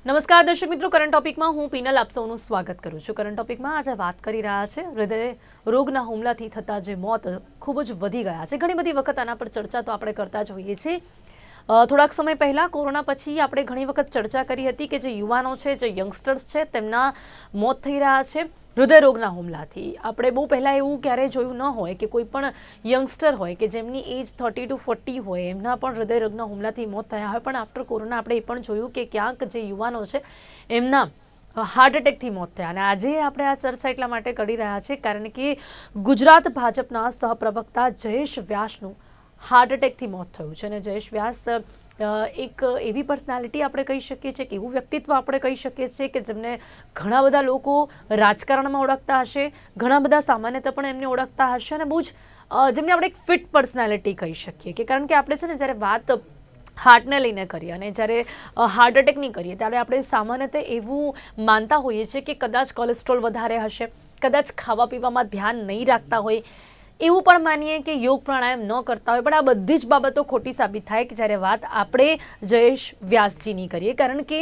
નમસ્કાર દર્શક મિત્રો, કરંટ ટોપિકમાં હું પીનલ આપ સૌનું સ્વાગત કરું છું. કરંટ ટોપિકમાં આજે વાત કરી રહ્યા છે હૃદય રોગના હુમલાથી થતા જે મોત ખૂબ જ વધી ગયા છે. ઘણી બધી વખત આના પર ચર્ચા તો આપણે કરતા જ હોઈએ છીએ. થોડાક સમય પહેલાં કોરોના પછી આપણે ઘણી વખત ચર્ચા કરી હતી કે જે યુવાનો છે, જે યંગસ્ટર્સ છે, તેમના મોત થઈ રહ્યા છે હૃદયરોગના હુમલાથી. આપણે બહુ પહેલાં એવું ક્યારેય જોયું ન હોય કે કોઈ પણ યંગસ્ટર હોય કે જેમની એજ 30 to 40 હોય, એમના પણ હૃદયરોગના હુમલાથી મોત થયા હોય. પણ આફ્ટર કોરોના આપણે એ પણ જોયું કે ક્યાંક જે યુવાનો છે એમના હાર્ટ એટેકથી મોત થયા. અને આજે આપણે આ ચર્ચા એટલા માટે કરી રહ્યા છીએ કારણ કે ગુજરાત ભાજપના સહપ્રવક્તા જયેશ વ્યાસનું હાર્ટ એટેકથી મોત થયું છે. અને જયેશ વ્યાસ એક એવી પર્સનાલિટી આપણે કહી શકીએ છીએ કે એવું વ્યક્તિત્વ આપણે કહી શકીએ છીએ કે જેમને ઘણા બધા લોકો રાજકારણમાં ઓળખતા હશે, ઘણા બધા સામાન્યતા પણ એમને ઓળખતા હશે, અને બહુ જ જેમને આપણે એક ફિટ પર્સનાલિટી કહી શકીએ. કે કારણ કે આપણે છે ને જ્યારે વાત હાર્ટને લઈને કરીએ અને જ્યારે હાર્ટ એટેકની કરીએ ત્યારે આપણે સામાન્યતઃ એવું માનતા હોઈએ છીએ કે કદાચ કોલેસ્ટ્રોલ વધારે હશે, કદાચ ખાવા પીવામાં ધ્યાન નહીં રાખતા હોય, એવું પણ માનીએ કે યોગ પ્રાણાયામ ન કરતા હોય. પણ આ બધી જ બાબતો ખોટી સાબિત થાય કે જ્યારે વાત આપણે જયેશ વ્યાસજીની કરીએ. કારણ કે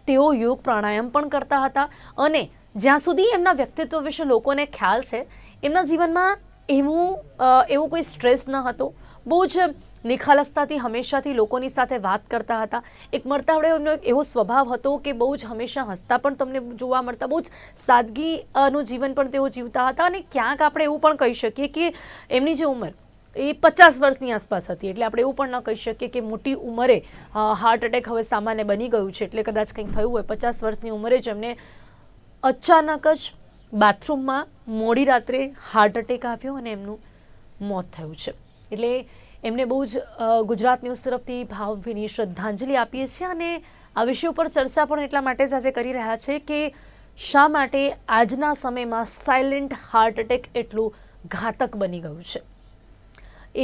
તેઓ યોગ પ્રાણાયામ પણ કરતા હતા અને જ્યાં સુધી એમના વ્યક્તિત્વ વિશે લોકોને ખ્યાલ છે, એમના જીવનમાં એવો કોઈ સ્ટ્રેસ ન હતો. બહુ જ નિખાલસતાથી હંમેશાથી લોકોની સાથે વાત કરતા હતા. એક મળતાવડે એમનો એક એવો સ્વભાવ હતો કે બહુ જ હંમેશા હસતા પણ તમને જોવા મળતા, બહુ જ સાદગીનું જીવન પણ તેઓ જીવતા હતા. અને ક્યાંક આપણે એવું પણ કહી શકીએ કે એમની જે ઉંમર એ 50 વર્ષની આસપાસ હતી. એટલે આપણે એવું પણ ન કહી શકીએ કે મોટી ઉંમરે હાર્ટ એટેક હવે સામાન્ય બની ગયું છે, એટલે કદાચ કંઈક થયું હોય. 50 વર્ષની ઉંમરે જ એમને અચાનક જ બાથરૂમમાં મોડી રાત્રે હાર્ટ એટેક આવ્યો અને એમનું મોત થયું છે. એટલે એમને બહુ જ ગુજરાત ન્યૂઝ તરફથી ભાવભીની શ્રદ્ધાંજલિ આપીએ છીએ. અને આ વિષય ઉપર ચર્ચા પણ એટલા માટે જ આજે કરી રહ્યા છે કે શા માટે આજના સમયમાં સાયલેન્ટ હાર્ટ એટેક એટલું ઘાતક બની ગયું છે.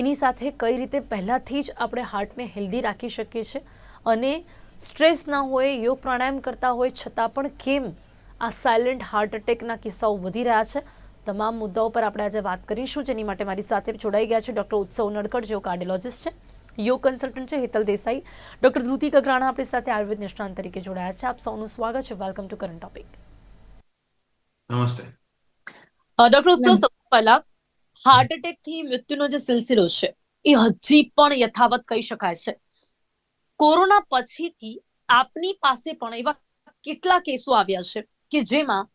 એની સાથે કઈ રીતે પહેલાંથી જ આપણે હાર્ટને હેલ્ધી રાખી શકીએ છીએ અને સ્ટ્રેસ ના હોય, યોગ પ્રાણાયામ કરતા હોય છતાં પણ કેમ આ સાયલેન્ટ હાર્ટ એટેકના કિસ્સાઓ વધી રહ્યા છે, તમામ મુદ્દાઓ પર આપણે આજે વાત કરીશું. જેની માટે મારી સાથે જોડાઈ ગયા છે ડૉક્ટર ઉત્સવ નડકડ, જેઓ કાર્ડિયોલોજિસ્ટ છે, યોગ કન્સલ્ટન્ટ છે, હેતલ દેસાઈ, ડૉક્ટર ધ્રુતિ કગરાણા આપણી સાથે આયુર્વેદ નિષ્ણાંત તરીકે જોડાયા છે. આપ સૌનું સ્વાગત છે. Welcome to current topic. નમસ્તે ડૉક્ટર ઉત્સવ, સૌથી પહેલા હાર્ટ એટેકથી મૃત્યુનો જે સિલસિલો છે એ હજી પણ યથાવત કહી શકાય છે. કોરોના પછીથી આપની પાસે પણ એવા કેટલા કેસો આવ્યા છે કે જેમાં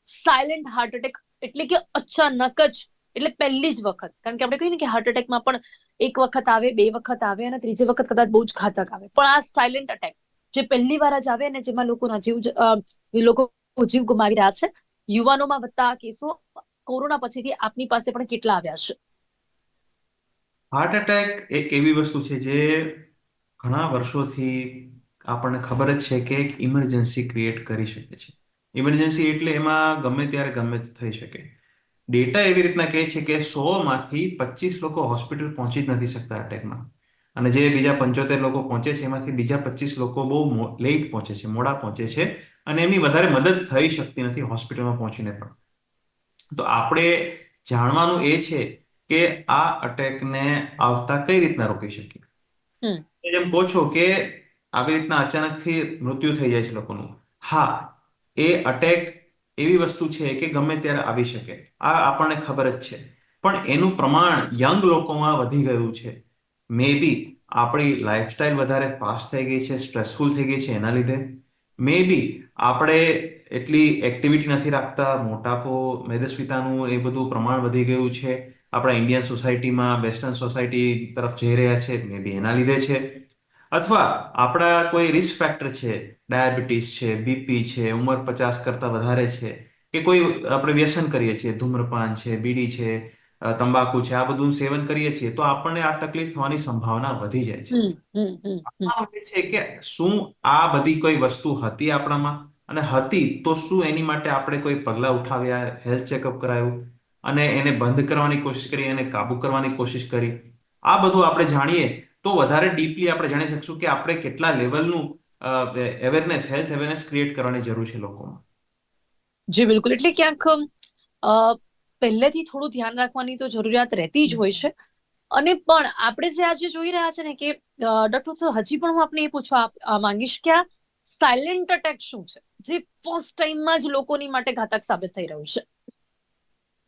સાયલેન્ટ હાર્ટ એટેક એટલે કે અચાનક જ, એટલે પહેલી જ વખત, કારણ કે આપણે કહીએ ને કે હાર્ટ એટેકમાં પણ એક વખત આવે, બે વખત આવે અને ત્રીજી વખત કદાચ બહુ જ ઘાતક આવે. પણ આ સાયલેન્ટ અટેક જે પહેલી વાર જ આવે અને જેમાં લોકો જીવ ગુમાવી રહ્યા છે, યુવાનોમાં વધતા આ કેસો કોરોના પછીથી આપની પાસે પણ કેટલા આવ્યા છે? હાર્ટ એટેક એક એવી વસ્તુ છે જે ઘણા વર્ષોથી આપણને ખબર જ છે કે એક ઇમરજન્સી ક્રિએટ કરી શકે છે. ઇમરજન્સી એટલે એમાં ગમે ત્યારે ગમે તે થઈ શકે. ડેટા એવી રીતના કહે છે કે 100માંથી 25 લોકો હોસ્પિટલ પહોંચી જ નથી શકતા અટેકમાં. અને જે બીજા 75 લોકો પહોંચે છે એમાંથી બીજા 25 લોકો બહુ લેટ પહોંચે છે, મોડા પહોંચે છે, અને એમની વધારે મદદ થઈ શકતી નથી હોસ્પિટલમાં પહોંચીને પણ. તો આપણે જાણવાનું એ છે કે આ અટેકને આવતા કઈ રીતના રોકી શકીએ. જેમ કહો છો કે આવી રીતના અચાનકથી મૃત્યુ થઈ જાય છે લોકોનું. હા, એ અટેક એવી વસ્તુ છે કે ગમે ત્યારે આવી શકે, આ આપણને ખબર જ છે. પણ એનું પ્રમાણ યંગ લોકોમાં વધી ગયું છે. મે બી આપણી લાઈફસ્ટાઈલ વધારે ફાસ્ટ થઈ ગઈ છે, સ્ટ્રેસફુલ થઈ ગઈ છે એના લીધે. મે બી આપણે એટલી એક્ટિવિટી નથી રાખતા, મોટાપો, મેદસ્વીતાનું એ બધું પ્રમાણ વધી ગયું છે. આપણા ઇન્ડિયન સોસાયટીમાં વેસ્ટર્ન સોસાયટી તરફ જઈ રહ્યા છે, મે બી એના લીધે છે. અથવા આપણા કોઈ રિસ્ક ફેક્ટર છે, ડાયાબિટીસ છે, બીપી છે, ઉંમર 50 કરતાં વધારે છે, કે કોઈ આપણે વ્યસન કરીએ છીએ, ધૂમ્રપાન છે, બીડી છે, તંબાકુ છે, આ બધું સેવન કરીએ છીએ, તો આપણને આ તકલીફ થવાની સંભાવના વધી જાય છે. છે કે શું આ બધી કોઈ વસ્તુ હતી આપણામાં, અને હતી તો શું એની માટે આપણે કોઈ પગલાં ઉઠાવ્યા, હેલ્થ ચેકઅપ કરાયું અને એને બંધ કરવાની કોશિશ કરી, એને કાબુ કરવાની કોશિશ કરી. આ બધું આપણે જાણીએ તો વધારે ડીપલી આપણે જાણી શકશું કે આપણે કેટલા લેવલનું અવેરનેસ, હેલ્થ અવેરનેસ ક્રિએટ કરવાની જરૂર છે લોકોમાં. જી બિલકુલ. એટલે ક્યાંક પહેલેથી થોડું ધ્યાન રાખવાની તો જરૂરિયાત રહેતી જ હોય છે. અને પણ આપણે જે આજે જોઈ રહ્યા છે ને કે ડોક્ટર હજી પણ હું આપને એ પૂછવા માંગીશ કે આ સાયલેન્ટ અટેક શું છે જે ફર્સ્ટ ટાઈમમાં જ લોકોની માટે ઘાતક સાબિત થઈ રહ્યું છે?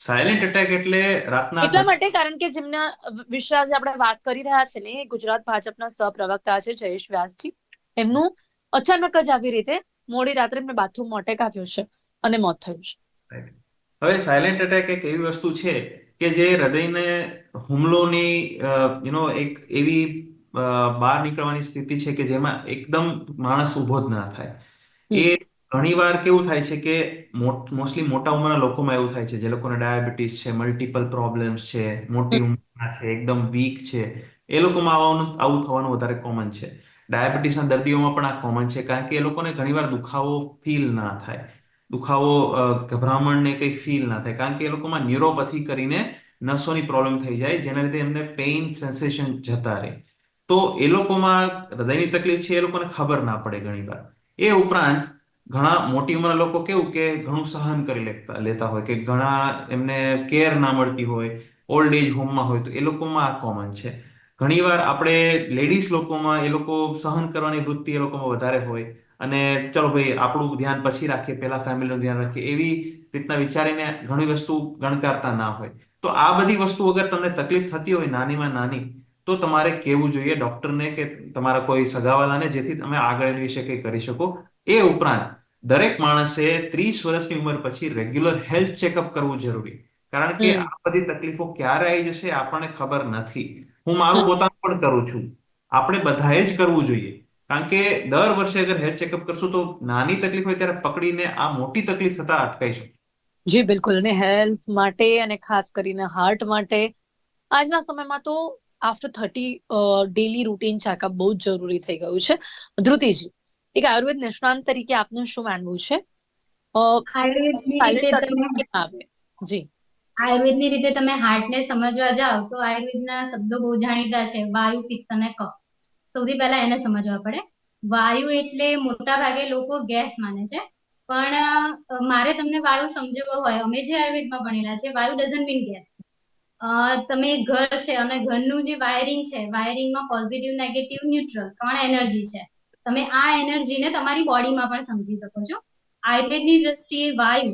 સાયલેન્ટ અટેક એટલે રાતના એટલા માટે કારણ કે જેમના વિશે આજે આપણે વાત કરી રહ્યા છે ને, એ ગુજરાત ભાજપના સહપ્રવક્તા છે જયેશ વ્યાસજી. એમનું અચાનક જ આવી રીતે મોડી રાત્રે એમને બાથરૂમમાં અટેક આવ્યો છે અને મોત થયું છે. હવે સાયલેન્ટ અટેક એક એવી વસ્તુ છે કે જે હૃદયને હુમલોની એક એવી બહાર નીકળવાની સ્થિતિ છે કે જેમાં એકદમ માણસ ઊભો જ ના થાય. એ ઘણીવાર કેવું થાય છે કે મોસ્ટલી મોટા ઉંમરના લોકોમાં એવું થાય છે, જે લોકોને ડાયાબિટીસ છે, મલ્ટિપલ પ્રોબ્લેમ્સ છે, મોટી ઉંમરના છે, એકદમ વીક છે, એ લોકોમાં આવું થવાનું વધારે કોમન છે. ડાયાબિટીસના દર્દીઓમાં પણ આ કોમન છે, કારણ કે એ લોકોને ઘણીવાર દુખાવો ફીલ ના થાય, દુખાવો ગભરામણ ને કંઈ ફીલ ના થાય, કારણ કે એ લોકોમાં ન્યુરોપેથી કરીને નસોની પ્રોબ્લેમ થઈ જાય, જેના લીધે એમને પેઇન સેન્સેશન જતા રહે. તો એ લોકોમાં હૃદયની તકલીફ છે, એ લોકોને ખબર ના પડે ઘણીવાર. એ ઉપરાંત ઘણા મોટી ઉંમરના લોકો કેવું કે ઘણું સહન કરી લેતા હોય, કે ઘણા એમને કેર ના મળતી હોય, ઓલ્ડ એજ હોમમાં હોય, તો એ લોકોમાં આ કોમન છે. ઘણીવાર આપણે લેડીઝ લોકોમાં એ લોકો સહન કરવાની વૃત્તિ એ લોકોમાં વધારે હોય, અને ચલો ભાઈ આપણું ધ્યાન પછી રાખીએ, પહેલા ફેમિલીનું ધ્યાન રાખીએ, એવી રીતના વિચારીને ઘણી વસ્તુ ગણકારતા ના હોય. તો આ બધી વસ્તુ અગર તમને તકલીફ થતી હોય નાનીમાં નાની, તો તમારે કહેવું જોઈએ ડોક્ટરને કે તમારા કોઈ સગાવાલાને, જેથી તમે આગળ એની વિશે કંઈ કરી શકો. એ ઉપરાંત દરેક માણસે 30 વર્ષની ઉંમર પછી રેગ્યુલર હેલ્થ ચેકઅપ કરવું જરૂરી, કારણ કે આ બધી તકલીફો ક્યારે આવી જશે આપણને ખબર નથી. હું મારું પોતાનું પણ કરું છું, આપણે બધાએ જ કરવું જોઈએ, કારણ કે દર વર્ષે અગર હેલ્થ ચેકઅપ કરશું તો નાની તકલીફ હોય ત્યારે પકડીને આ મોટી તકલીફ થતા અટકાઈ શકે. જી બિલકુલ. અને હેલ્થ માટે અને ખાસ કરીને હાર્ટ માટે આજના સમયમાં તો આફ્ટર 30 ડેલી રૂટીન ચેકઅપ બહુ જ જરૂરી થઈ ગયું છે. ધ્રુતિજી, એક આયુર્વેદ નિષ્ણાંત તરીકે આપનું શું માનવું છે? આયુર્વેદની રીતે silent તમે attack કેમ આવે? જી. આયુર્વેદની રીતે તમે હાર્ટને સમજવા જાઓ તો આયુર્વેદના શબ્દો બહુ જાણીતા છે: વાયુ, પિત્ત અને કફ. સૌથી પહેલા એને સમજવા પડે. વાયુ એટલે મોટા ભાગે લોકો ગેસ માને છે, પણ મારે તમને વાયુ સમજવો હોય, અમે જે આયુર્વેદમાં ભણેલા છે, વાયુ ડઝન્ટ મીન ગેસ. તમે ઘર છે અને ઘરનું જે વાયરિંગ છે, વાયરિંગમાં પોઝિટિવ, નેગેટિવ, ન્યુટ્રલ 3 એનર્જી છે. તમે આ એનર્જીને તમારી બોડીમાં પણ સમજી શકો છો. આયુર્વેદની દ્રષ્ટિએ વાયુ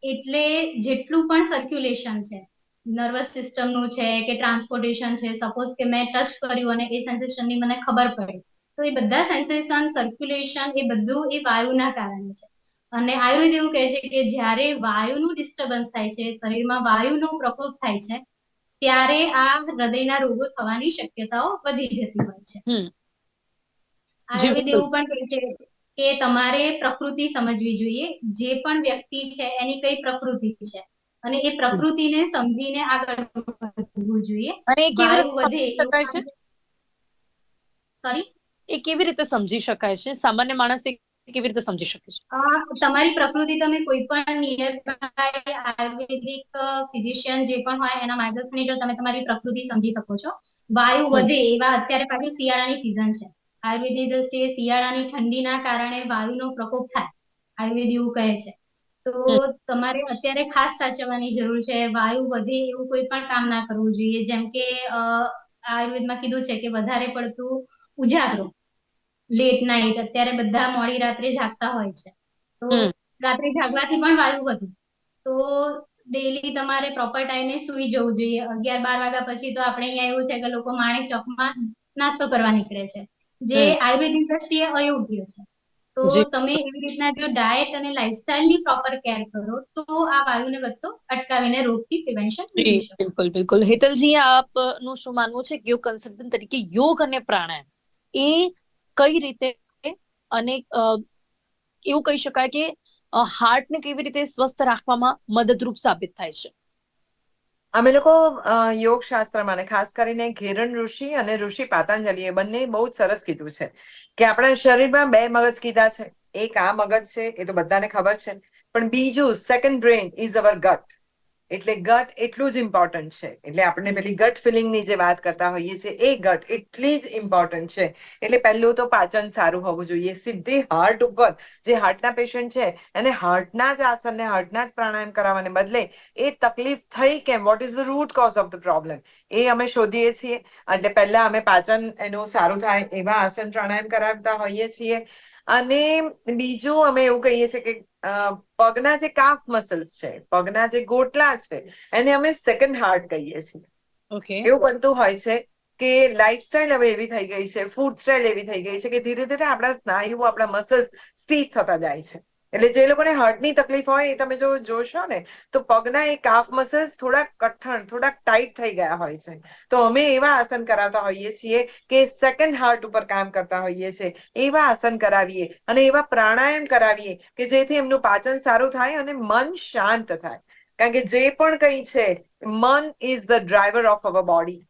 એટલે જેટલું પણ સર્ક્યુલેશન છે, નર્વસ સિસ્ટમનું છે કે ટ્રાન્સપોર્ટેશન છે, સપોઝ કે મેં ટચ કર્યું અને એ સેન્સેશનની મને ખબર પડી, તો એ બધા સેન્સેશન, સર્ક્યુલેશન, એ બધું એ વાયુના કારણે છે. અને આયુર્વેદ એવું કહે છે કે જ્યારે વાયુનું ડિસ્ટર્બન્સ થાય છે, શરીરમાં વાયુનો પ્રકોપ થાય છે, ત્યારે આ હૃદયના રોગો થવાની શક્યતાઓ વધી જતી હોય છે. આયુર્વેદ એવું પણ કહે છે કે તમારે પ્રકૃતિ સમજવી જોઈએ. જે પણ વ્યક્તિ છે એની કઈ પ્રકૃતિ છે, અને એ પ્રકૃતિને સમજીને આગળ વધવું જોઈએ. અને વાયુ વધે શકાય છે? સોરી, એ કેવી રીતે સમજી શકાય છે? સામાન્ય માણસ કેવી રીતે સમજી શકે છે? તમારી પ્રકૃતિ તમે કોઈ પણ નિયર બાય આયુર્વેદિક ફિઝિશિયન જે પણ હોય એના માર્ગદર્શન હેઠળ તમે તમારી પ્રકૃતિ સમજી શકો છો. વાયુ વધે એવા અત્યારે પાછું શિયાળાની સિઝન છે. આયુર્વેદની દ્રષ્ટિએ શિયાળાની ઠંડીના કારણે વાયુનો પ્રકોપ થાય, આયુર્વેદ એવું કહે છે. તો તમારે અત્યારે ખાસ સાચવવાની જરૂર છે. વાયુ વધે એવું કોઈ પણ કામ ના કરવું જોઈએ. જેમ કે આયુર્વેદમાં કીધું છે કે વધારે પડતું ઉજાગરો, લેટ નાઇટ, અત્યારે બધા મોડી રાત્રે જાગતા હોય છે, તો રાત્રે જાગવાથી પણ વાયુ વધે. તો ડેલી તમારે પ્રોપર ટાઈમે સુઈ જવું જોઈએ. 11-12 વાગ્યા પછી તો આપણે અહીંયા એવું છે કે લોકો માણેક ચોકમાં નાસ્તો કરવા નીકળે છે, જે આયુર્વેદિક દ્રષ્ટિએ અયોગ્ય છે. તો તમે એવી રીતના જો ડાયટ અને લાઇફસ્ટાઇલની પ્રોપર કેર કરો તો આ વાયુને વધતો અટકાવીને રોગથી પ્રિવેન્શન મેળવી શકો. બિલકુલ બિલકુલ. હેતલજી, આપનું શું માનવું છે યોગ કન્સલ્ટન્ટ તરીકે યોગ અને પ્રાણાયામ એ કઈ રીતે, અને એવું કહી શકાય કે હાર્ટને કેવી રીતે સ્વસ્થ રાખવામાં મદદરૂપ સાબિત થાય છે? અમે લોકો યોગ શાસ્ત્રમાં, અને ખાસ કરીને ઘેરણ ઋષિ અને ઋષિ પાતંજલિ, એ બંને બહુ જ સરસ કીધું છે કે આપણા શરીરમાં 2 મગજ કીધા છે. એક આ મગજ છે, એ તો બધાને ખબર છે, પણ બીજું સેકન્ડ બ્રેન ઇઝ અવર ગટ. એટલે ગટ એટલું જ ઇમ્પોર્ટન્ટ છે. એટલે આપણે પેલી ગટ ફિલિંગની જે વાત કરતા હોઈએ છીએ, એ ગટ એટલી જ ઇમ્પોર્ટન્ટ છે. એટલે પહેલું તો પાચન સારું હોવું જોઈએ. સીધી હાર્ટ ઉપર, જે હાર્ટના પેશન્ટ છે એને હાર્ટના જ આસન ને હાર્ટના જ પ્રાણાયામ કરાવવાને બદલે એ તકલીફ થઈ કેમ, what is the root cause of the problem, એ અમે શોધીએ છીએ. એટલે પહેલા અમે પાચન એનું સારું થાય એવા આસન પ્રાણાયામ કરાવતા હોઈએ છીએ. અને બીજું અમે એવું કહીએ છીએ કે પગના જે કાફ મસલ્સ છે, પગના જે ગોટલા છે, એને અમે સેકન્ડ હાર્ટ કહીએ છીએ. ઓકે. એવું બનતું હોય છે કે લાઈફસ્ટાઈલ હવે એવી થઈ ગઈ છે, ફૂડ સ્ટાઇલ એવી થઈ ગઈ છે કે ધીરે ધીરે આપણા સ્નાયુઓ, આપણા મસલ્સ સ્ટીચ થતા જાય છે. એટલે જે લોકોને હાર્ટની તકલીફ હોય એ તમે જો જોશો ને તો પગના એ કાફ મસલ્સ થોડાક કઠણ, થોડાક ટાઈટ થઈ ગયા હોય છે. તો અમે એવા આસન કરાવતા હોઈએ છીએ કે સેકન્ડ હાર્ટ ઉપર કામ કરતા હોઈએ છીએ. એવા આસન કરાવીએ અને એવા પ્રાણાયામ કરાવીએ કે જેથી એમનું પાચન સારું થાય અને મન શાંત થાય. કારણ કે જે પણ કંઈ છે, મન is the driver of our body.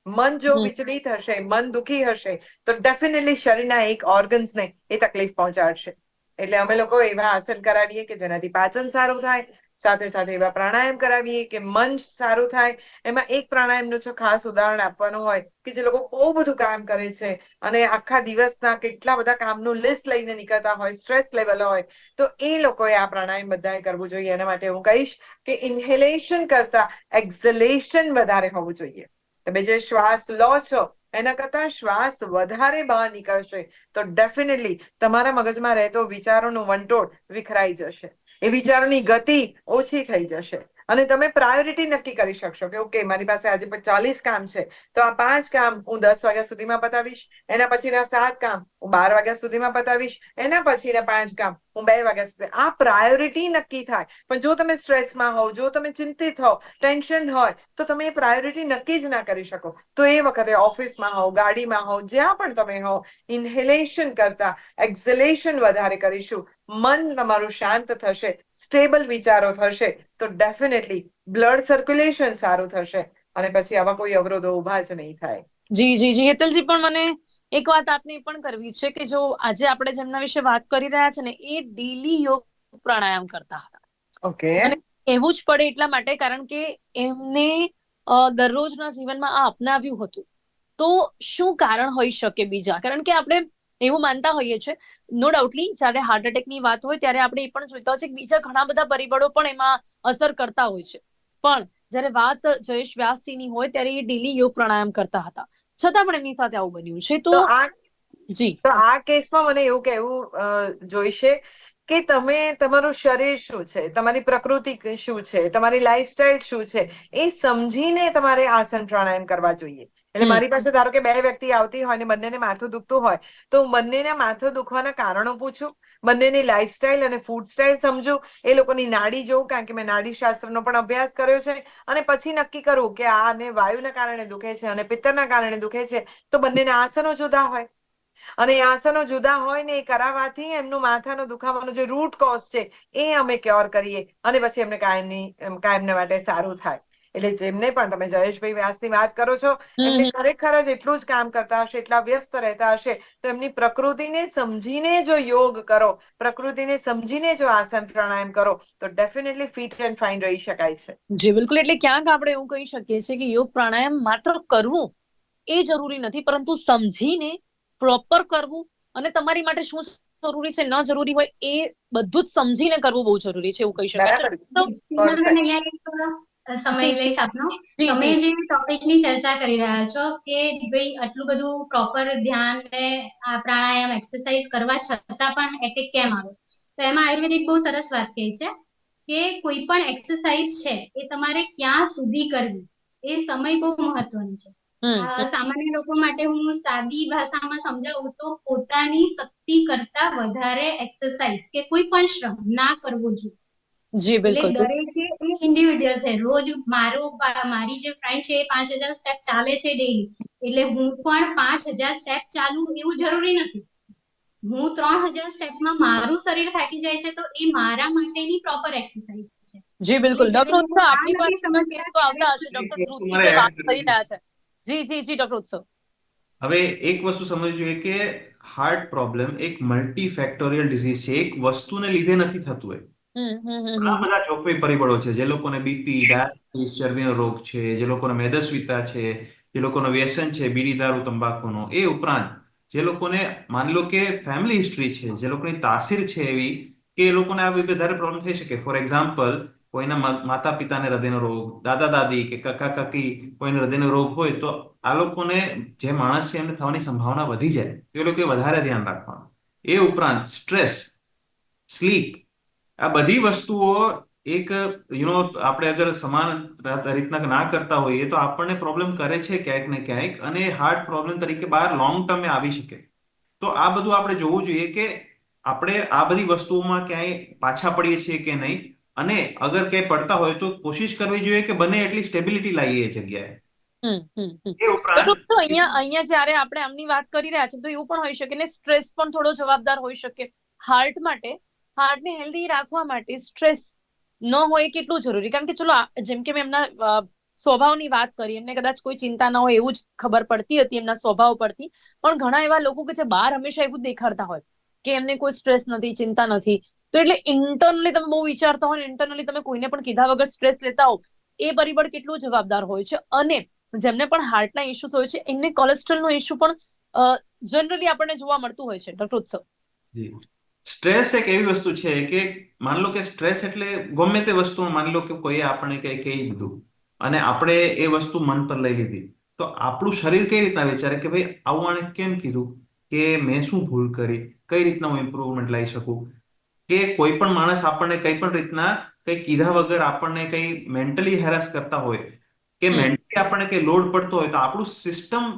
મન જો વિચલિત હશે, મન દુખી હશે તો ડેફિનેટલી શરીરના એક ઓર્ગન્સને એ તકલીફ પહોંચાડશે. એટલે અમે લોકો એવા આસન કરાવીએ કે જેનાથી પાચન સારું થાય, સાથે સાથે એવા પ્રાણાયામ કરાવીએ કે મન સારું થાય. એમાં એક પ્રાણાયામનું જો ખાસ ઉદાહરણ આપવાનું હોય કે જે લોકો બહુ બધું કામ કરે છે અને આખા દિવસના કેટલા બધા કામનું લિસ્ટ લઈને નીકળતા હોય, સ્ટ્રેસ લેવલ હોય, તો એ લોકોએ આ પ્રાણાયામ બધાએ કરવું જોઈએ. એના માટે હું કહીશ કે ઇન્હેલેશન કરતા એક્ઝલેશન વધારે હોવું જોઈએ. તમે જે શ્વાસ લો છો એના કરતા શ્વાસ વધારે બહાર નીકળશે તો ડેફિનેટલી તમારા મગજમાં રહેતો વિચારોનું વંટોળ વિખરાઈ જશે. એ વિચારોની ગતિ ઓછી થઈ જશે અને તમે પ્રાયોરિટી નક્કી કરી શકશો કે ઓકે, મારી પાસે આજે 40 કામ છે તો આ 5 કામ હું 10 વાગ્યા સુધીમાં પતાવીશ, એના પછીના 7 કામ હું 12 વાગ્યા સુધીમાં પતાવીશ, એના પછીના 5 કામ હું 2 વાગ્યા સુધી. આ પ્રાયોરિટી નક્કી થાય. પણ જો તમે સ્ટ્રેસમાં હોવ, જો તમે ચિંતિત હોવ, ટેન્શન હોય તો તમે એ પ્રાયોરિટી નક્કી જ ના કરી શકો. તો એ વખતે ઓફિસમાં હોવ, ગાડીમાં હોવ, જ્યાં પણ તમે હોવ, ઇન્હેલેશન કરતા એક્ઝલેશન વધારે કરીશું. મન તમારું શાંત થશે, સ્ટેબલ વિચારો થશે તો ડેફિનેટલી બ્લડ સર્ક્યુલેશન સારું થશે અને પછી આવા કોઈ અવરોધો ઉભા જ નહીં થાય. જી જી જી, હેતલજી, પણ મને એક વાત આપને પણ કરવી છે કે જો આજે આપણે જેમના વિશે વાત કરી રહ્યા છે ને એ ડેલી યોગ પ્રાણાયામ કરતા હતા. ઓકે. અને એવું જ પડે એટલા માટે કારણ કે એમને દરરોજના જીવનમાં આ અપનાવ્યું હતું. તો શું કારણ હોઈ શકે બીજા? કારણ કે આપણે એવું માનતા હોઈએ છીએ, નો ડાઉટલી જ્યારે હાર્ટ એટેકની વાત હોય ત્યારે આપણે એ પણ જોઈતા હોય છે કે બીજા ઘણા બધા પરિબળો પણ એમાં અસર કરતા હોય છે. પણ જ્યારે વાત જયેશ વ્યાસજીની હોય ત્યારે એ ડેલી યોગ પ્રાણાયામ કરતા હતા, છતાં પણ એની સાથે આવું બન્યું છે. તો આ કેસમાં મને એવું કહેવું જોઈશે કે તમે, તમારું શરીર શું છે, તમારી પ્રકૃતિ શું છે, તમારી લાઈફસ્ટાઈલ શું છે, એ સમજીને તમારે આસન પ્રાણાયામ કરવા જોઈએ. એટલે મારી પાસે ધારો કે 2 વ્યક્તિ આવતી હોય ને બંનેને માથું દુખતું હોય તો બંનેના માથું દુખવાના કારણો પૂછું, બંનેની લાઈફસ્ટાઈલ અને ફૂડ સ્ટાઈલ સમજું, એ લોકોની નાડી જોઉં કારણ કે મેં નાડી શાસ્ત્રનો પણ અભ્યાસ કર્યો છે અને પછી નક્કી કરું કે આને વાયુના કારણે દુખે છે અને પિત્તના કારણે દુખે છે તો બંનેના આસનો જુદા હોય. અને આસનો જુદા હોય ને એ કરાવવાથી એમનું માથાનો દુખાવાનો જે રૂટ કોઝ છે એ અમે ક્યોર કરીએ અને પછી એમને કાયમને માટે સારું થાય. એટલે જેમને પણ તમે જયેશભાઈ વ્યાસની વાત કરો છો એમને ખરેખર જ એટલું જ કામ કરતા હશે, એટલા વ્યસ્ત રહેતા હશે તો એમની પ્રકૃતિને સમજીને જો યોગ કરો, પ્રકૃતિને સમજીને જો આસન પ્રાણાયામ કરો તો ડેફિનેટલી ફિટ એન્ડ ફાઇન રહી શકાય છે. જી બિલકુલ. એટલે ક્યાંક આપણે એવું કહી શકીએ છીએ કે યોગ પ્રાણાયામ માત્ર કરવું એ જરૂરી નથી, પરંતુ સમજીને પ્રોપર કરવું અને તમારી માટે શું જરૂરી છે, ન જરૂરી હોય એ બધું જ સમજીને કરવું બહુ જરૂરી છે, એવું કહી શકાય. સમય લઈશ આપનો. તમે જે ટોપિકની ચર્ચા કરી રહ્યા છો કે ભાઈ આટલું બધું પ્રોપર ધ્યાન ને આ પ્રાણાયામ એક્સરસાઇઝ કરવા છતાં પણ એટેક કેમ આવે, તો એમાં આયુર્વેદિક બહુ સરસ વાત કહી છે કે કોઈ પણ એક્સરસાઇઝ છે એ તમારે ક્યાં સુધી કરવી એ સમય બહુ મહત્વનો છે. સામાન્ય લોકો માટે હું સાદી ભાષામાં સમજાવું તો પોતાની શક્તિ કરતા વધારે એક્સરસાઇઝ કે કોઈ પણ શ્રમ ના કરવો જોઈએ. જી બિલકુલ. એટલે દરેકે ઇન્ડિવિડ્યુઅલ છે. રોજ મારી જે ફ્રેન્ડ છે એ 5000 સ્ટેપ ચાલે છે ડેલી, એટલે હું પણ 5000 સ્ટેપ ચાલુ એવું જરૂરી નથી. હું 3000 સ્ટેપમાં મારું શરીર થાકી જાય છે તો એ મારા માટેની પ્રોપર એક્સરસાઇઝ છે. જી બિલકુલ. ડોક્ટર ઉત્સવ આપની પાસે તો આવતા હશે. ડોક્ટર ધ્રુવજી જે વાત કરી રહ્યા છે. જી જી જી ડોક્ટર ઉત્સવ. હવે એક વસ્તુ સમજવી જોઈએ કે હાર્ટ પ્રોબ્લેમ એક મલ્ટી ફેક્ટોરિયલ ડિઝીઝ છે. એક વસ્તુને લીધે નથી થતું. ઘણા બધા જોખમી પરિબળો છે. જે લોકોને બીપી, ડાયાબિટીસ, ચરબીનો રોગ છે, જે લોકોને મેદસ્વીતા છે, જે લોકોનો વ્યસન છે બીડી, દારૂ, તંબાકુનો, એ ઉપરાંત જે લોકોને માની લો કે ફેમિલી હિસ્ટ્રી છે, જે લોકોની તાસીર છે એવી કે એ લોકોને આ વધારે પ્રોબ્લેમ થઈ શકે. ફોર એક્ઝામ્પલ, કોઈના માતા પિતાને હૃદયનો રોગ, દાદા દાદી કે કાકા કાકી કોઈને હૃદયનો રોગ હોય તો આ લોકોને, જે માણસ છે એમને થવાની સંભાવના વધી જાય તો એ લોકોએ વધારે ધ્યાન રાખવાનું. એ ઉપરાંત સ્ટ્રેસ, સ્લીપ, આ બધી વસ્તુઓ એક આપણે અગર સમાન રીતના ના કરતા હોઈએ તો આપણને પ્રોબ્લેમ કરે છે ક્યાંક ને ક્યાંક, અને હાર્ટ પ્રોબ્લેમ તરીકે બહાર લોંગ ટર્મે આવી શકે. તો આ બધું આપણે જોવું જોઈએ કે આપણે આ બધી વસ્તુઓમાં ક્યાંય પાછા પડીએ છીએ કે નહીં, અને અગર ક્યાંય પડતા હોય તો કોશિશ કરવી જોઈએ કે બને એટલી સ્ટેબિલિટી લાવીએ એ જગ્યાએ. એ ઉપરાંત તો અહીંયા જ્યારે આપણે આમની વાત કરી રહ્યા છીએ તો એવું પણ હોઈ શકે ને, સ્ટ્રેસ પણ થોડો જવાબદાર હોઈ શકે હાર્ટ માટે. હાર્ટને હેલ્ધી રાખવા માટે સ્ટ્રેસ ન હોય કેટલું જરૂરી? કારણ કે ચલો જેમ કે મેં એમના સ્વભાવની વાત કરી, એમને કદાચ કોઈ ચિંતા ન હોય એવું જ ખબર પડતી હતી એમના સ્વભાવ પરથી, પણ ઘણા એવા લોકો કે જે બહાર હંમેશા એવું દેખાડતા હોય કે એમને કોઈ સ્ટ્રેસ નથી, ચિંતા નથી, તો એટલે ઇન્ટરનલી તમે બહુ વિચારતા હોય, ઇન્ટરનલી તમે કોઈને પણ કીધા વગર સ્ટ્રેસ લેતા હો, એ પરિબળ કેટલું જવાબદાર હોય છે. અને જેમને પણ હાર્ટના ઇસ્યુઝ હોય છે એમને કોલેસ્ટ્રોલનો ઇસ્યુ પણ જનરલી આપણને જોવા મળતું હોય છે. ડોક્ટર ઉત્સવ, સ્ટ્રેસ એક એવી વસ્તુ છે કે માની લો કે સ્ટ્રેસ એટલે ગમે તે વસ્તુ, માની લો કે કોઈ આપણને કઈ કહી દીધું અને આપણે એ વસ્તુ મન પર લઈ લીધી, તો આપણું શરીર કઈ રીતના વિચારે કે ભાઈ આવું આણે કેમ કીધું, કે મેં શું ભૂલ કરી, કઈ રીતના હું ઇમ્પ્રુવમેન્ટ લાવી શકું. કે કોઈ પણ માણસ આપણને કઈ પણ રીતના કઈ કીધા વગર આપણને કઈ મેન્ટલી હેરાસ કરતા હોય કે મેન્ટલી આપણને કઈ લોડ પડતો હોય, તો આપણું સિસ્ટમ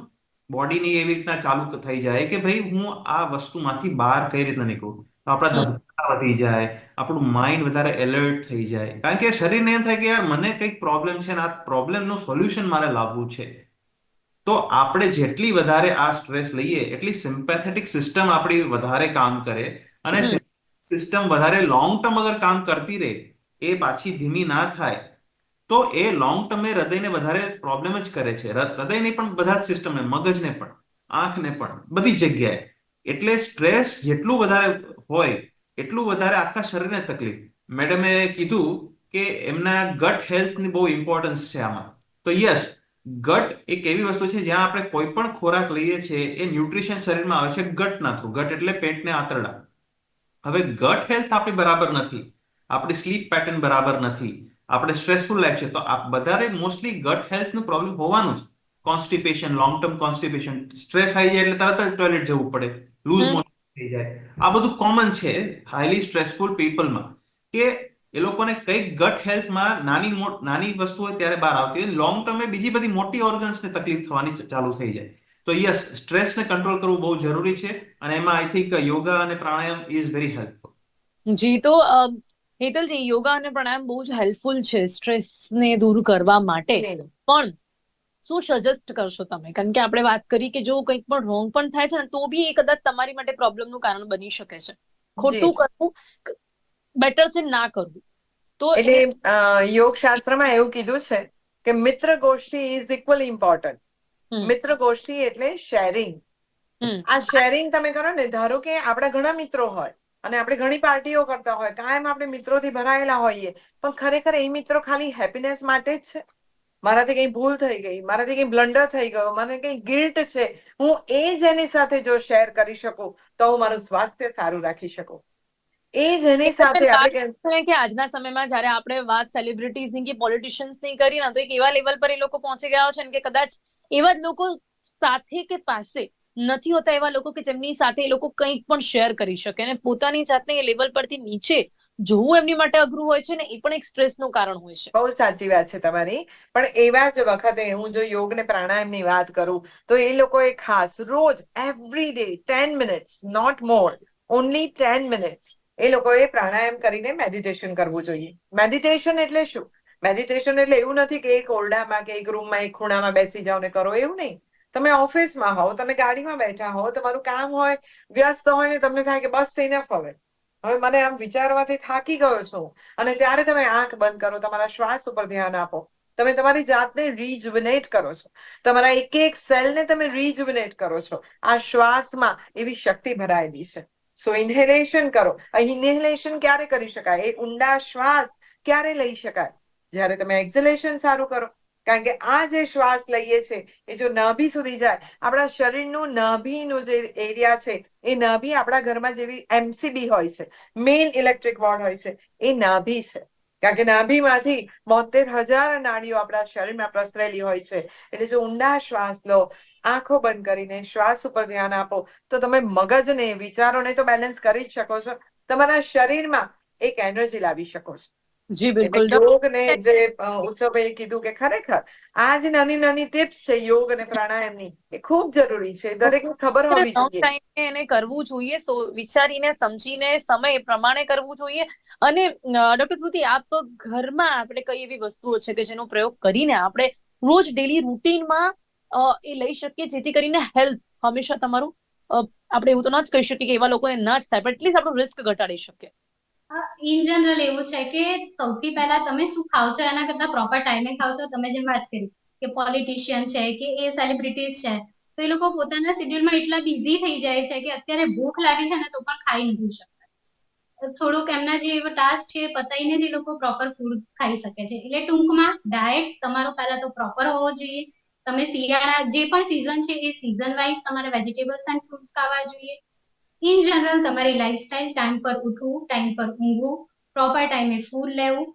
બોડીની એવી રીતના ચાલુ થઈ જાય કે ભાઈ હું આ વસ્તુમાંથી બહાર કઈ રીતના નીકળું. તો આપણા ધબકારા વધી જાય, આપણું માઇન્ડ વધારે એલર્ટ થઈ જાય, કારણ કે શરીરને એમ થાય કે યાર મને કંઈક પ્રોબ્લેમ છે ને આ પ્રોબ્લેમનું સોલ્યુશન મારે લાવવું છે. તો આપણે જેટલી વધારે આ સ્ટ્રેસ લઈએ એટલી સિમ્પેથેટિક સિસ્ટમ આપણી વધારે કામ કરે, અને સિસ્ટમ વધારે લોંગ ટર્મ અગર કામ કરતી રહે, એ પાછી ધીમી ના થાય, તો એ લોંગ ટર્મે હૃદયને વધારે પ્રોબ્લેમ જ કરે છે. હૃદયને પણ બધા જ સિસ્ટમને, મગજને પણ, આંખને પણ, બધી જગ્યાએ. એટલે સ્ટ્રેસ જેટલું વધારે હોય એટલું વધારે આખા શરીરને તકલીફ. મેડમે કીધું કે એમના ગટ હેલ્થની બહુ ઇમ્પોર્ટન્સ છે આમાં. તો યસ, ગટ એક એવી વસ્તુ છે જ્યાં આપણે કોઈ પણ ખોરાક લઈએ છીએ એ ન્યુટ્રિશન શરીરમાં આવે છે ગટના થ્રુ. ગટ એટલે પેટને આંતરડા. હવે ગટ હેલ્થ આપણી બરાબર નથી, આપણી સ્લીપ પેટર્ન બરાબર નથી, આપણે સ્ટ્રેસફુલ લાઈફ છે, તો વધારે મોસ્ટલી ગટ હેલ્થનું પ્રોબ્લેમ હોવાનું જ. Constipation, long term constipation, stress આવી જાય એટલે તરત જ ટોયલેટ જવું પડે, લૂઝ મોશન થઈ જાય, આ બધું કોમન છે હાઈલી સ્ટ્રેસફુલ પીપલમાં. કે એ લોકોને કઈક ગટ હેલ્થમાં નાની વસ્તુ હોય ત્યારે બહાર આવતી હોય, લોંગ ટર્મે બીજી બધી મોટી ઓર્ગન્સને તકલીફ થવાની ચાલુ થઈ જાય. તો યસ, સ્ટ્રેસને કંટ્રોલ કરવું બહુ જરૂરી છે, અને એમાં આઈ થિંક યોગા અને પ્રાણાયામ ઇઝ વેરી હેલ્પફુલ. જી, તો હેતલજી, યોગા અને પ્રાણાયામ બહુ જ હેલ્પફુલ છે સ્ટ્રેસને દૂર કરવા માટે, પણ શું સજેસ્ટ કરશો તમે? કારણ કે આપણે વાત કરી કે જો કંઈક પણ રોંગ પણ થાય છે ને તો બી એ કદાચ તમારી માટે પ્રોબ્લેમનું કારણ બની શકે છે. ખોટું કરવું બેટર છે ના કરવું. તો એટલે યોગ શાસ્ત્રમાં એવું કીધું છે કે મિત્ર ગોષ્ઠી ઇઝ ઇક્વલી ઇમ્પોર્ટન્ટ. મિત્ર ગોષ્ઠી એટલે શેરિંગ. આ શેરિંગ તમે કરો ને, ધારો કે આપણા ઘણા મિત્રો હોય અને આપણે ઘણી પાર્ટીઓ કરતા હોય, કાયમ આપણે મિત્રોથી ભરાયેલા હોઈએ, પણ ખરેખર એ મિત્રો ખાલી હેપીનેસ માટે જ છે. મારાથી કઈ ભૂલ થઈ ગઈ, મારાથી કઈ બ્લન્ડર થઈ ગયો, મને કઈ ગિલ્ટ છે, હું એ જ એની સાથે જો શેર કરી શકું તો હું મારું સ્વાસ્થ્ય સારું રાખી શકું. એ જ એની સાથે આપણે કે આજના સમયમાં જયારે આપણે વાત સેલિબ્રિટીઝની કે પોલિટિશિયન્સની કરી ને, તો એક એવા લેવલ પર એ લોકો પહોંચી ગયા છે કે કદાચ એવા જ લોકો સાથે કે પાસે નથી હોતા, એવા લોકો કે જેમની સાથે એ લોકો કંઈક પણ શેર કરી શકે, અને પોતાની જાતને એ લેવલ પરથી નીચે જોવું એમની માટે અઘરું હોય છે ને, એ પણ એક સ્ટ્રેસનું કારણ હોય છે. બહુ સાચી વાત છે તમારી. પણ એવા જ વખતે હું જો યોગ ને પ્રાણાયામની વાત કરું તો એ લોકોએ ખાસ રોજ every day 10 minutes, not more, only 10 minutes એ લોકોએ પ્રાણાયામ કરીને મેડિટેશન કરવું જોઈએ. મેડિટેશન એટલે શું? મેડિટેશન એટલે એવું નથી કે એક ઓરડામાં કે એક રૂમમાં એક ખૂણામાં બેસી જાઓ ને કરો, એવું નહીં. તમે ઓફિસમાં હો, તમે ગાડીમાં બેઠા હો, તમારું કામ હોય, વ્યસ્ત હોય ને તમને થાય કે બસ ઇનફ, હવે મને આમ વિચારવાથી થાકી ગયો છું, અને ત્યારે તમે આંખ બંધ કરો, તમારા શ્વાસ ઉપર ધ્યાન આપો, તમે તમારી જાતને રીજુવિનેટ કરો છો, તમારા એક એક સેલને તમે રીજુવિનેટ કરો છો. આ શ્વાસમાં એવી શક્તિ ભરાયેલી છે. સો ઇન્હેલેશન કરો. ઇન્હેલેશન ક્યારે કરી શકાય? એ ઊંડા શ્વાસ ક્યારે લઈ શકાય? જ્યારે તમે એક્ઝલેશન સારું કરો. કારણ કે આ જે શ્વાસ લઈએ છે એ જો નાભી સુધી જાય, આપણા શરીરનું નાભીનું જે એરિયા છે એ નાભી આપણા ઘરમાં જેવી MCB હોય છે, મેઇન ઇલેક્ટ્રિક બોર્ડ હોય છે, એ નાભી છે. કારણ કે નાભીમાંથી 72,000 નાડીઓ આપણા શરીરમાં પ્રસરેલી હોય છે. એટલે જો ઊંડા શ્વાસ લો, આંખો બંધ કરીને શ્વાસ ઉપર ધ્યાન આપો તો તમે મગજને, વિચારોને તો બેલેન્સ કરી જ શકો છો, તમારા શરીરમાં એક એનર્જી લાવી શકો છો. જી એટલે બિલકુલ. યોગને જે ઉત્સવભાઈએ કીધું કે ખરેખર આ જે નાની નાની ટિપ્સ છે યોગ અને પ્રાણાયામની, એ ખૂબ જરૂરી છે, દરેકને ખબર હોવી લોંગ જોઈએ. ટાઈમે એને કરવું જોઈએ, વિચારીને સમજીને સમય પ્રમાણે કરવું જોઈએ. અને ડોક્ટર શ્રુતિ, આપ ઘરમાં આપણે કઈ એવી વસ્તુઓ છે કે જેનો પ્રયોગ કરીને આપણે રોજ ડેલી રૂટીનમાં એ લઈ શકીએ જેથી કરીને હેલ્થ હંમેશા તમારું આપણે એવું તો ના જ કહી શકીએ કે એવા લોકોને ના જ થાય, પણ એટલીસ્ટ આપણું રિસ્ક ઘટાડી શકીએ? ઇન જનરલ એવું છે કે સૌથી પહેલા તમે શું ખાઓ છો એના કરતા પ્રોપર ટાઈમે ખાઓ છો. તમે જેમ વાત કરી કે પોલિટિશિયન છે કે એ સેલિબ્રિટીઝ છે, તો એ લોકો પોતાના શેડ્યુલમાં એટલા બિઝી થઈ જાય છે કે અત્યારે ભૂખ લાગી છે ને તો પણ ખાઈ નથી શકતા. થોડુંક એમના જે ટાસ્ક છે પતાઈને જ એ લોકો પ્રોપર ફૂડ ખાઈ શકે છે. એટલે ટૂંકમાં ડાયટ તમારો પહેલા તો પ્રોપર હોવો જોઈએ. તમે શિયાળા જે પણ સિઝન છે એ સિઝન વાઇઝ તમારે વેજીટેબલ્સ એન્ડ ફ્રૂટ્સ ખાવા જોઈએ. ઇન જનરલ તમારી લાઈફસ્ટાઈલ, ટાઈમ પર ઉઠવું, ટાઈમ પર ઊંઘવું, પ્રોપર ટાઈમે ફૂડ લેવું,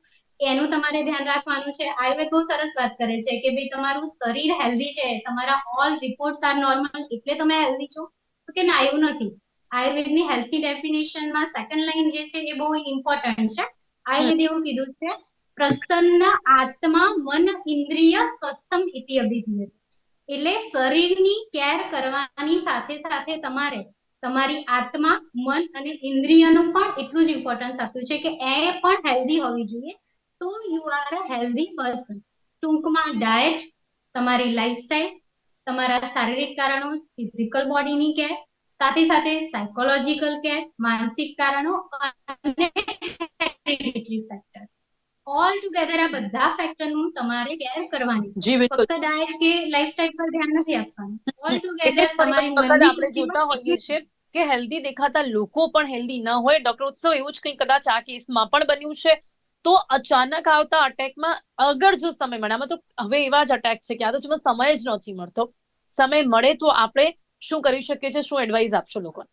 એનું તમારે ધ્યાન રાખવાનું છે. આયુર્વેદ બહુ સરસ વાત કરે છે કે ભાઈ તમારું શરીર હેલ્ધી છે, તમારા ઓલ રિપોર્ટ્સ આર નોર્મલ, એટલે તમે હેલ્ધી છો, તો કે ના એવું નથી. આયુર્વેદની હેલ્થની ડેફિનેશનમાં સેકન્ડ લાઈન જે છે એ બહુ ઇમ્પોર્ટન્ટ છે. આયુર્વેદ એવું કીધું છે, પ્રસન્ન આત્મા મન ઇન્દ્રિય સ્વસ્થમ ઇતિ અભિધીયતે. એટલે શરીરની કેર કરવાની સાથે સાથે તમારે તમારી આત્મા, મન અને ઇન્દ્રિયનું પણ એટલું જ ઇમ્પોર્ટન્સ આપ્યું છે કે એ પણ હેલ્ધી હોવી જોઈએ, તો you are a healthy person. ટૂંકમાં ડાયટ, તમારી લાઈફસ્ટાઈલ, તમારા શારીરિક કારણો, ફિઝિકલ બોડીની કેર, સાથે સાથે સાયકોલોજીકલ કેર, માનસિક કારણો અને હેરિડિટરી ફેક્ટર, ઓલ ટુગેધર આ બધા ફેક્ટરનું તમારે કેર કરવાની છે. જી બિલકુલ. ફક્ત ડાયટ કે લાઈફસ્ટાઈલ પર ધ્યાન નથી આપવાનું. ઓલ એટલે ટુગેધર જ ઘણી તમારી વખત મનની આપણે સ્થિતિ જોતા હોઈએ છીએ કે હેલ્ધી દેખાતા લોકો પણ હેલ્ધી ન હોય. ડોક્ટર ઉત્સવ, એવું જ કંઈ કદાચ આ કેસમાં પણ બન્યું છે? તો અચાનક આવતા અટેકમાં અગર જો સમય મળે, આમાં તો હવે એવા જ અટેક છે કે આ તો જેમાં સમય જ નથી મળતો, સમય મળે તો આપણે શું કરી શકીએ છીએ, શું એડવાઇસ આપશો લોકોને?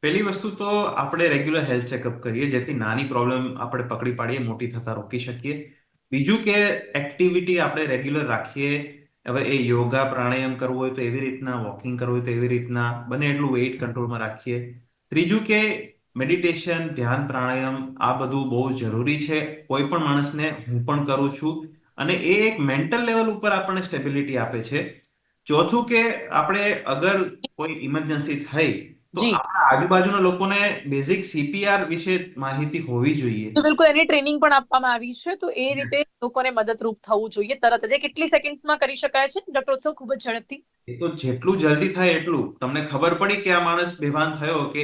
પહેલી વસ્તુ તો આપણે રેગ્યુલર હેલ્થ ચેકઅપ કરીએ, જેથી નાની પ્રોબ્લેમ આપણે પકડી પાડીએ, મોટી થતા રોકી શકીએ. બીજું કે એક્ટિવિટી આપણે રેગ્યુલર રાખીએ. હવે એ યોગા, પ્રાણાયામ કરવું હોય તો એવી રીતના, વોકિંગ કરવું હોય તો એવી રીતના, બને એટલું વેઇટ કંટ્રોલમાં રાખીએ. ત્રીજું કે મેડિટેશન, ધ્યાન, પ્રાણાયામ આ બધું બહુ જરૂરી છે કોઈ પણ માણસને. હું પણ કરું છું અને એ એક મેન્ટલ લેવલ ઉપર આપણને સ્ટેબિલિટી આપે છે. ચોથું કે આપણે અગર કોઈ ઇમરજન્સી થઈ તો જી આપણા આજુબાજુના લોકોને બેઝિક સીપીઆર વિશે માહિતી હોવી જોઈએ. તો બિલકુલ, એની ટ્રેનિંગ પણ આપવામાં આવી છે, તો એ રીતે લોકોને મદદરૂપ થવું જોઈએ તરત જ. કેટલી સેકન્ડ્સમાં કરી શકાય છે ડોક્ટર ઉત્સવ, ખૂબ જ ઝડપથી? એ તો જેટલું જલ્દી થાય એટલું. તમને ખબર પડી કે આ માણસ બેભાન થયો કે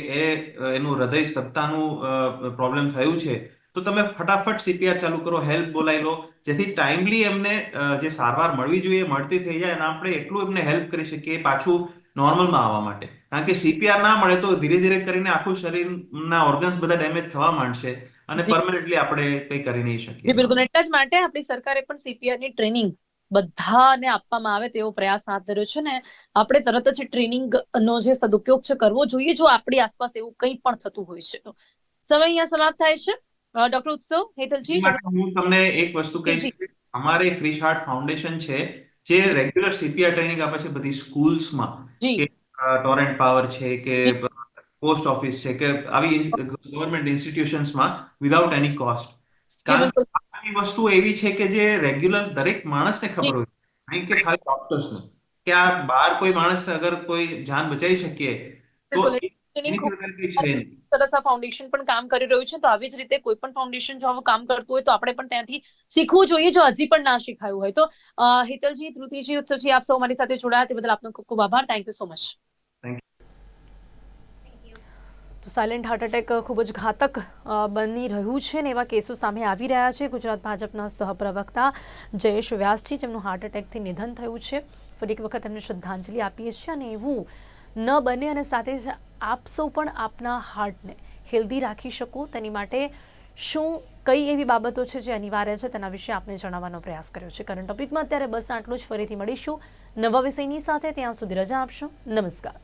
એનું હૃદય સ્તબ્ધતાનું પ્રોબ્લેમ થયું છે, તો તમે ફટાફટ સીપીઆર ચાલુ કરો, હેલ્પ બોલાવી લો, જેથી ટાઈમલી એમને જે સારવાર મળવી જોઈએ મળતી થઈ જાય અને આપણે એટલું એમને હેલ્પ કરી શકીએ પાછું નોર્મલમાં આવવા માટે. કારણ કે સીપીઆર ના મળે તો ધીરે ધીરે કરીને આખું શરીરના ઓર્ગન્સ બધા ડેમેજ થવા માંડશે અને પરમનન્ટલી આપણે કંઈ કરી નહીં શકીએ. બિલકુલ. એટલા જ માટે આપણી સરકારે પણ સીપીઆરની ટ્રેનિંગ બધાને આપવામાં આવે તેવો પ્રયાસ હાથ ધર્યો છે ને આપણે તરત જ ટ્રેનિંગનો જે સદુપયોગ છે કરવો જોઈએ જો આપણી આસપાસ એવું કંઈ પણ થતું હોય છે તો. સમય અહીંયા સમાપ્ત થાય છે. ડોક્ટર ઉત્સવ, હેતલજી, હું તમને એક વસ્તુ કહીશ જી કે અમારે ક્રિશ હાર્ટ ફાઉન્ડેશન છે જે રેગ્યુલર સીપીઆર ટ્રેનિંગ આપે છે બધી સ્કૂલ્સમાં, જી કે ટોરેન્ટ પાવર છે કે જી પોસ્ટ ઓફિસ છે કે આવી ગવર્મેન્ટ ઇન્સ્ટિટ્યુશન્સમાં વિધાઉટ એની કોસ્ટ. જી કારણ બિલકુલ. કે આ બધી વસ્તુ એવી છે કે જે રેગ્યુલર દરેક માણસને જી ખબર હોય, નહીં કે ખાલી ડોક્ટર્સને, કે આ બહાર કોઈ માણસ અગર કોઈ જાન બચાવી શકીએ તો બિલકુલ. ટ્રેનિંગ એની ખૂબ વધારે કંઈ છે નહીં. સરસ આ ફાઉન્ડેશન પણ કામ કરી રહ્યું છે, તો આવી જ રીતે કોઈ પણ ફાઉન્ડેશન જો આવું કામ કરતું હોય તો આપણે પણ ત્યાંથી શીખવું જોઈએ જો હજી પણ ના શીખાયું હોય તો. હેતલજી, ધ્રુતિજી, ઉત્સવજી, આપ સૌ મારી સાથે જોડાયા તે બદલ આપનો ખૂબ ખૂબ આભાર. Thank you so much. તો સાયલેન્ટ હાર્ટ એટેક ખૂબ જ ઘાતક બની રહ્યું છે ને એવા કેસો સામે આવી રહ્યા છે. ગુજરાત ભાજપના સહપ્રવક્તા જયેશ વ્યાસજી, જેમનું હાર્ટ એટેકથી નિધન થયું છે, ફરી એક વખત એમને શ્રદ્ધાંજલિ આપીએ છીએ અને એવું ન બને અને સાથે જ આપ સૌ પણ આપના હાર્ટને હેલ્ધી રાખી શકો તેની માટે શું કઈ એવી બાબતો છે જે અનિવાર્ય છે તેના વિશે આપને જણાવવાનો પ્રયાસ કર્યો છે. કરંટ ટોપિકમાં અત્યારે બસ આટલું જ. ફરીથી મળીશું નવા વિષયની સાથે. ત્યાં સુધી રજા આપશો. નમસ્કાર.